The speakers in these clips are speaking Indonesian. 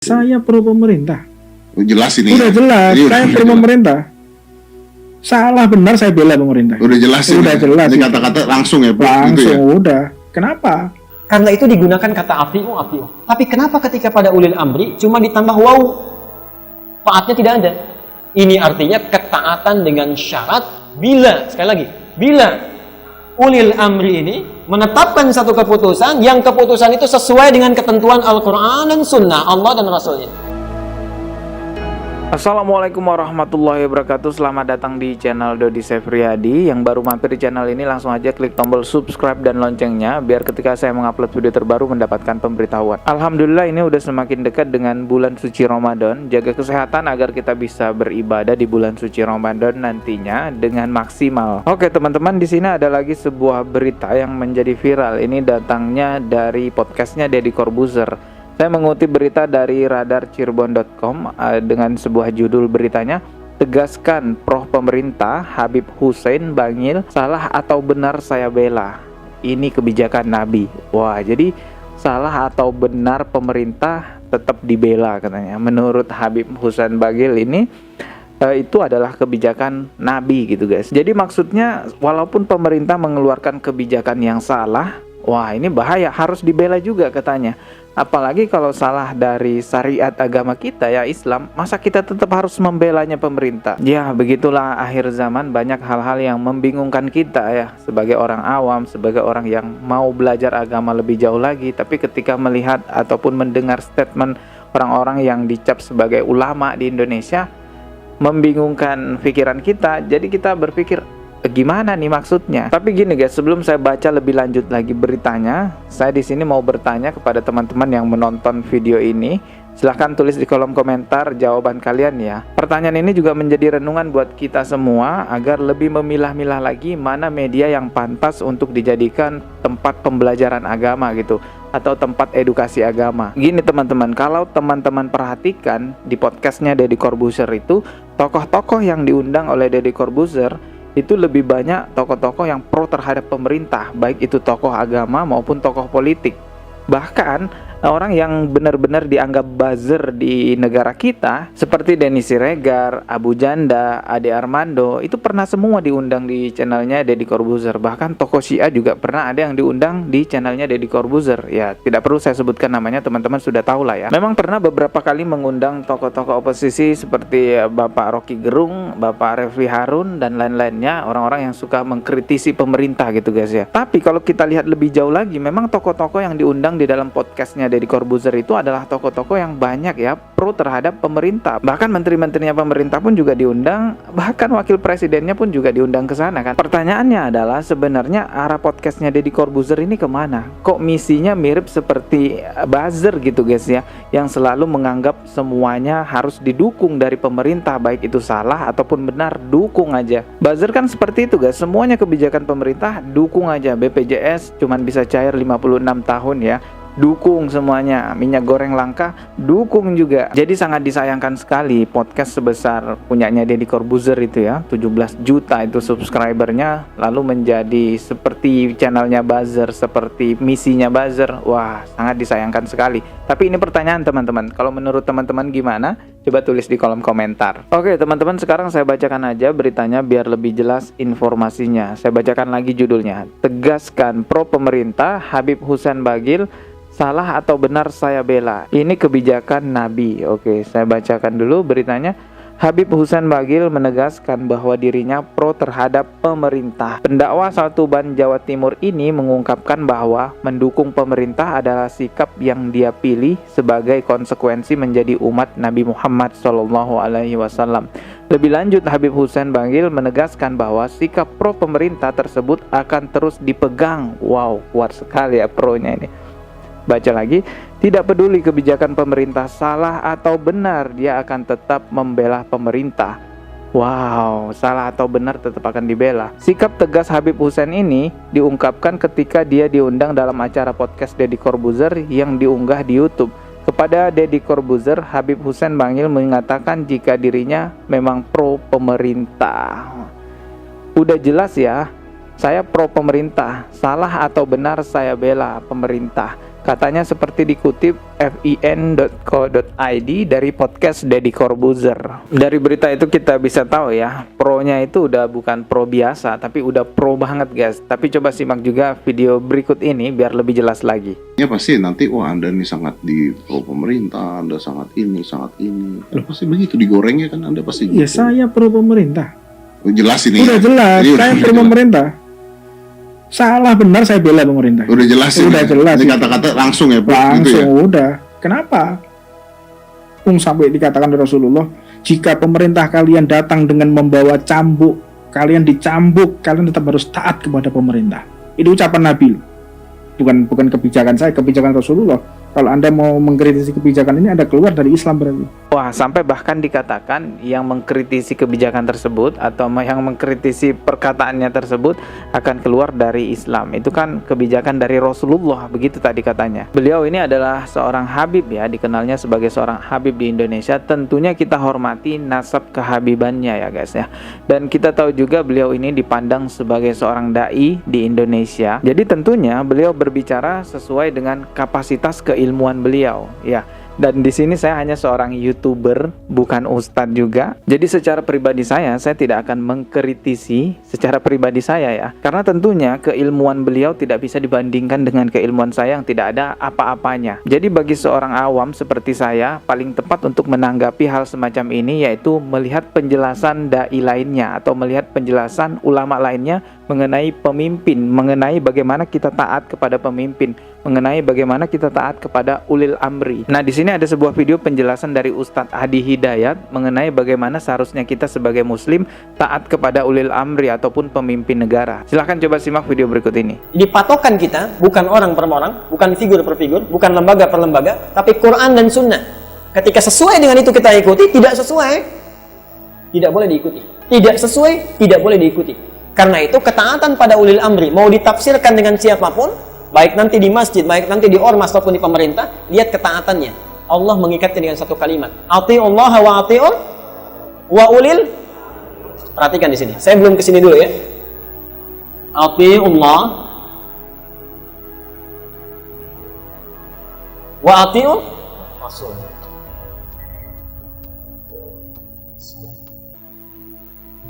Saya pro pemerintah. Jelas ini. Udah jelas, saya pro pemerintah. Salah benar saya bela pemerintah. Udah jelas ini. Udah jelas. Ini kata-kata langsung ya, langsung gitu ya? Udah. Kenapa? Karena itu digunakan kata afi'u. Tapi kenapa ketika pada ulil amri cuma ditambah waw? Taatnya tidak ada. Ini artinya ketaatan dengan syarat bila, sekali lagi, bila ulil amri ini menetapkan satu keputusan yang keputusan itu sesuai dengan ketentuan Al-Quran dan Sunnah Allah dan Rasulnya. Assalamualaikum warahmatullahi wabarakatuh. Selamat datang di channel Dodi Sefriadi. Yang baru mampir di channel ini langsung aja klik tombol subscribe dan loncengnya biar ketika saya mengupload video terbaru mendapatkan pemberitahuan. Alhamdulillah ini udah semakin dekat dengan bulan suci Ramadan. Jaga kesehatan agar kita bisa beribadah di bulan suci Ramadan nantinya dengan maksimal. Oke teman-teman, di sini ada lagi sebuah berita yang menjadi viral. Ini datangnya dari podcastnya Deddy Corbuzier. Saya mengutip berita dari radarcirebon.com dengan sebuah judul beritanya, tegaskan pro pemerintah Habib Hussein Bangil, salah atau benar saya bela. Ini kebijakan Nabi. Wah, jadi salah atau benar pemerintah tetap dibela katanya. Menurut Habib Hussein Bangil ini itu adalah kebijakan Nabi gitu guys. Jadi maksudnya walaupun pemerintah mengeluarkan kebijakan yang salah, wah ini bahaya, harus dibela juga katanya. Apalagi kalau salah dari syariat agama kita ya Islam, masa kita tetap harus membelanya pemerintah? Ya begitulah akhir zaman, banyak hal-hal yang membingungkan kita ya sebagai orang awam, sebagai orang yang mau belajar agama lebih jauh lagi. Tapi ketika melihat ataupun mendengar statement orang-orang yang dicap sebagai ulama di Indonesia, membingungkan pikiran kita. Jadi kita berpikir, gimana nih maksudnya? Tapi gini guys, sebelum saya baca lebih lanjut lagi beritanya, saya di sini mau bertanya kepada teman-teman yang menonton video ini. Silahkan tulis di kolom komentar jawaban kalian ya. Pertanyaan ini juga menjadi renungan buat kita semua agar lebih memilah-milah lagi mana media yang pantas untuk dijadikan tempat pembelajaran agama gitu, atau tempat edukasi agama. Gini teman-teman, kalau teman-teman perhatikan di podcastnya Deddy Corbuzier itu, tokoh-tokoh yang diundang oleh Deddy Corbuzier itu lebih banyak tokoh-tokoh yang pro terhadap pemerintah, baik itu tokoh agama maupun tokoh politik. Bahkan orang yang benar-benar dianggap buzzer di negara kita seperti Denny Siregar, Abu Janda, Ade Armando itu pernah semua diundang di channelnya Deddy Corbuzier. Bahkan tokoh Syiah juga pernah ada yang diundang di channelnya Deddy Corbuzier. Ya tidak perlu saya sebutkan namanya, teman-teman sudah tahu lah ya. Memang pernah beberapa kali mengundang tokoh-tokoh oposisi seperti Bapak Rocky Gerung, Bapak Refli Harun dan lain-lainnya, orang-orang yang suka mengkritisi pemerintah gitu guys ya. Tapi kalau kita lihat lebih jauh lagi, memang tokoh-tokoh yang diundang di dalam podcastnya Deddy Corbuzier itu adalah tokoh-tokoh yang banyak ya pro terhadap pemerintah. Bahkan menteri-menterinya pemerintah pun juga diundang, bahkan wakil presidennya pun juga diundang ke sana kan. Pertanyaannya adalah sebenarnya arah podcastnya Deddy Corbuzier ini kemana? Kok misinya mirip seperti buzzer gitu guys ya, yang selalu menganggap semuanya harus didukung dari pemerintah, baik itu salah ataupun benar, dukung aja. Buzzer kan seperti itu guys, semuanya kebijakan pemerintah dukung aja. BPJS cuman bisa cair 56 tahun ya, dukung semuanya. Minyak goreng langka, dukung juga. Jadi sangat disayangkan sekali podcast sebesar punyanya Deddy Corbuzier itu ya, 17 juta itu subscribernya, lalu menjadi seperti channelnya buzzer, seperti misinya buzzer. Wah, sangat disayangkan sekali. Tapi ini pertanyaan teman-teman, kalau menurut teman-teman gimana? Coba tulis di kolom komentar. Oke teman-teman, sekarang saya bacakan aja beritanya biar lebih jelas informasinya. Saya bacakan lagi judulnya, tegaskan pro pemerintah Habib Hussein Bangil, salah atau benar saya bela. Ini kebijakan Nabi. Oke, saya bacakan dulu beritanya. Habib Hussein Bangil menegaskan bahwa dirinya pro terhadap pemerintah. Pendakwa asal Tuban, Jawa Timur ini mengungkapkan bahwa mendukung pemerintah adalah sikap yang dia pilih sebagai konsekuensi menjadi umat Nabi Muhammad SAW. Lebih lanjut, Habib Hussein Bangil menegaskan bahwa sikap pro pemerintah tersebut akan terus dipegang. Wow, kuat sekali ya pronya ini. Baca lagi, tidak peduli kebijakan pemerintah salah atau benar, dia akan tetap membela pemerintah. Wow, salah atau benar tetap akan dibela. Sikap tegas Habib Hussein ini diungkapkan ketika dia diundang dalam acara podcast Deddy Corbuzier yang diunggah di YouTube. Kepada Deddy Corbuzier, Habib Hussein Bangil mengatakan jika dirinya memang pro pemerintah. Udah jelas ya, saya pro pemerintah, salah atau benar saya bela pemerintah. Katanya seperti dikutip fin.co.id dari podcast Deddy Corbuzier. Dari berita itu kita bisa tahu ya, pro-nya itu udah bukan pro biasa, tapi udah pro banget guys. Tapi coba simak juga video berikut ini biar lebih jelas lagi. Ya pasti nanti, wah Anda nih sangat di pro pemerintah, Anda sangat ini, sangat ini. Pasti begitu digorengnya kan, Anda pasti Ya gitu. saya pro pemerintah. Jelas ini. Udah ya. jelas, Ini saya udah pro jelas. pemerintah. Salah benar saya bela pemerintah. Udah jelas ini. Udah jelas Ini ini. kata-kata langsung ya, Pak. Langsung Gitu ya. udah. Kenapa? Sampai dikatakan oleh Rasulullah, jika pemerintah kalian datang dengan membawa cambuk, kalian dicambuk, kalian tetap harus taat kepada pemerintah. Itu ucapan Nabi loh. Bukan kebijakan saya, kebijakan Rasulullah. Kalau Anda mau mengkritisi kebijakan ini, Anda keluar dari Islam berarti. Wah, sampai bahkan dikatakan yang mengkritisi kebijakan tersebut atau yang mengkritisi perkataannya tersebut akan keluar dari Islam. Itu kan kebijakan dari Rasulullah, begitu tadi katanya. Beliau ini adalah seorang Habib ya, dikenalnya sebagai seorang Habib di Indonesia. Tentunya kita hormati nasab kehabibannya ya guys ya. Dan kita tahu juga beliau ini dipandang sebagai seorang dai di Indonesia. Jadi tentunya beliau berbicara sesuai dengan kapasitas keilmuan beliau ya. Dan di sini saya hanya seorang YouTuber, bukan ustadz juga. Jadi secara pribadi saya tidak akan mengkritisi secara pribadi saya ya. Karena tentunya keilmuan beliau tidak bisa dibandingkan dengan keilmuan saya yang tidak ada apa-apanya. Jadi bagi seorang awam seperti saya, paling tepat untuk menanggapi hal semacam ini yaitu melihat penjelasan dai lainnya atau melihat penjelasan ulama lainnya mengenai pemimpin, mengenai bagaimana kita taat kepada pemimpin, mengenai bagaimana kita taat kepada ulil amri. Nah, di sini ada sebuah video penjelasan dari Ustadz Hadi Hidayat mengenai bagaimana seharusnya kita sebagai muslim taat kepada ulil amri ataupun pemimpin negara. Silahkan coba simak video berikut ini. Jadi patokan kita bukan orang per orang, bukan figur per figur, bukan lembaga per lembaga, tapi Quran dan Sunnah. Ketika sesuai dengan itu kita ikuti, tidak sesuai, tidak boleh diikuti. Tidak sesuai, tidak boleh diikuti. Karena itu ketaatan pada ulil amri mau ditafsirkan dengan siapapun, baik nanti di masjid, baik nanti di ormas ataupun di pemerintah, lihat ketaatannya. Allah mengikatnya dengan satu kalimat. Ati'ullaha wa ati'ur wa ulil. Perhatikan di sini. Saya belum ke sini dulu ya. Ati'ullah wa ati'ur Rasul.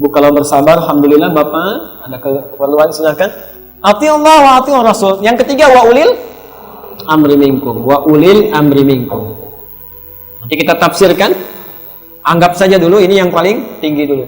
Bu, kalau bersabar, alhamdulillah Bapak, ada keperluan silakan. Ati'ullah wa ati'ur Rasul. Yang ketiga wa ulil amri minkum. Wa ulil amri minkum. Nanti kita tafsirkan. Anggap saja dulu ini yang paling tinggi dulu.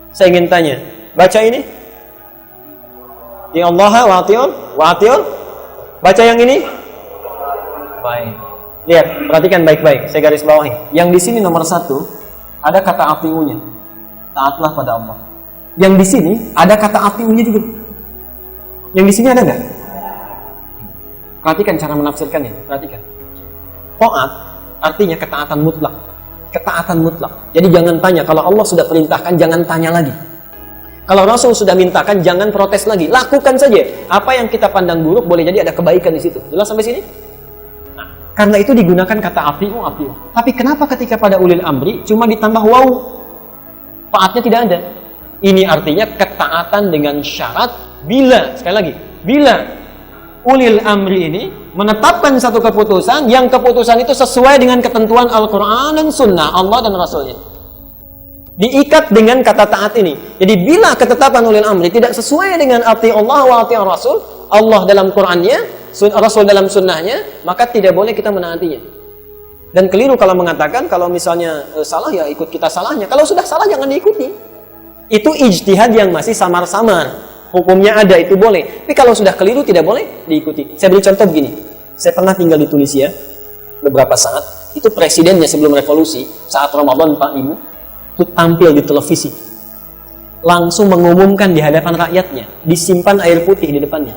Saya ingin tanya, baca ini. Ati'ullah wa ati'ur. Baca yang ini. Baik. Lihat, perhatikan baik-baik. Saya garis bawahi. Yang di sini nomor 1 ada kata ati'unya. Taatlah pada Allah. Yang di sini ada kata ati'unya juga. Yang di sini ada nggak? Perhatikan cara menafsirkannya. Perhatikan. Taat artinya ketaatan mutlak. Ketaatan mutlak. Jadi jangan tanya. Kalau Allah sudah perintahkan, jangan tanya lagi. Kalau Rasul sudah mintakan, jangan protes lagi. Lakukan saja. Apa yang kita pandang buruk, boleh jadi ada kebaikan di situ. Jelas sampai sini? Nah, karena itu digunakan kata ati'u. Tapi kenapa ketika pada ulil amri cuma ditambah waw? Taatnya tidak ada. Ini artinya ketaatan dengan syarat bila, sekali lagi, bila ulil amri ini menetapkan satu keputusan, yang keputusan itu sesuai dengan ketentuan Al-Quran dan Sunnah Allah dan Rasulnya. Diikat dengan kata taat ini. Jadi bila ketetapan ulil amri tidak sesuai dengan ati'ullah wa ati'ur Rasul, Allah dalam Qurannya, Rasul dalam Sunnahnya, maka tidak boleh kita menaatinya. Dan keliru kalau mengatakan kalau misalnya salah ya ikut kita salahnya. Kalau sudah salah jangan diikuti. Itu ijtihad yang masih samar-samar. Hukumnya ada, itu boleh. Tapi kalau sudah keliru tidak boleh diikuti. Saya beri contoh begini. Saya pernah tinggal di Tunisia beberapa saat. Itu presidennya sebelum revolusi, saat Ramadan Pak Ibu, itu tampil di televisi. Langsung mengumumkan di hadapan rakyatnya, disimpan air putih di depannya.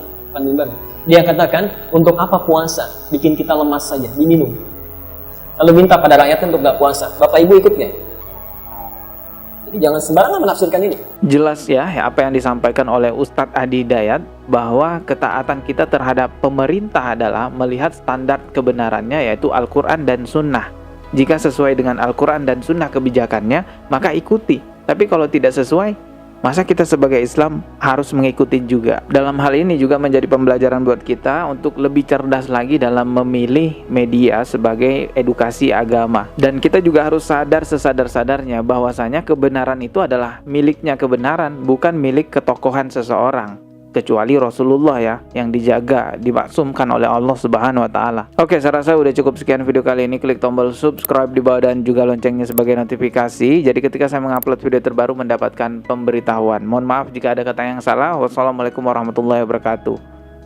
Dia katakan, untuk apa puasa? Bikin kita lemas saja, diminum. Lalu minta pada rakyatnya untuk gak puasa. Bapak Ibu ikut gak? Jadi jangan sembarangan menafsirkan ini. Jelas ya apa yang disampaikan oleh Ustadz Hadi Hidayat, bahwa ketaatan kita terhadap pemerintah adalah melihat standar kebenarannya yaitu Al-Quran dan Sunnah. Jika sesuai dengan Al-Quran dan Sunnah kebijakannya, maka ikuti. Tapi kalau tidak sesuai, Masa kita sebagai Islam harus mengikuti juga? Dalam hal ini juga menjadi pembelajaran buat kita untuk lebih cerdas lagi dalam memilih media sebagai edukasi agama. Dan kita juga harus sadar sesadar-sadarnya bahwasanya kebenaran itu adalah miliknya kebenaran, bukan milik ketokohan seseorang. Kecuali Rasulullah ya, yang dijaga, dimaksumkan oleh Allah Subhanahu wa taala. Oke, saya rasa udah cukup sekian video kali ini. Klik tombol subscribe di bawah dan juga loncengnya sebagai notifikasi. Jadi ketika saya mengupload video terbaru mendapatkan pemberitahuan. Mohon maaf jika ada kata yang salah. Wassalamualaikum warahmatullahi wabarakatuh.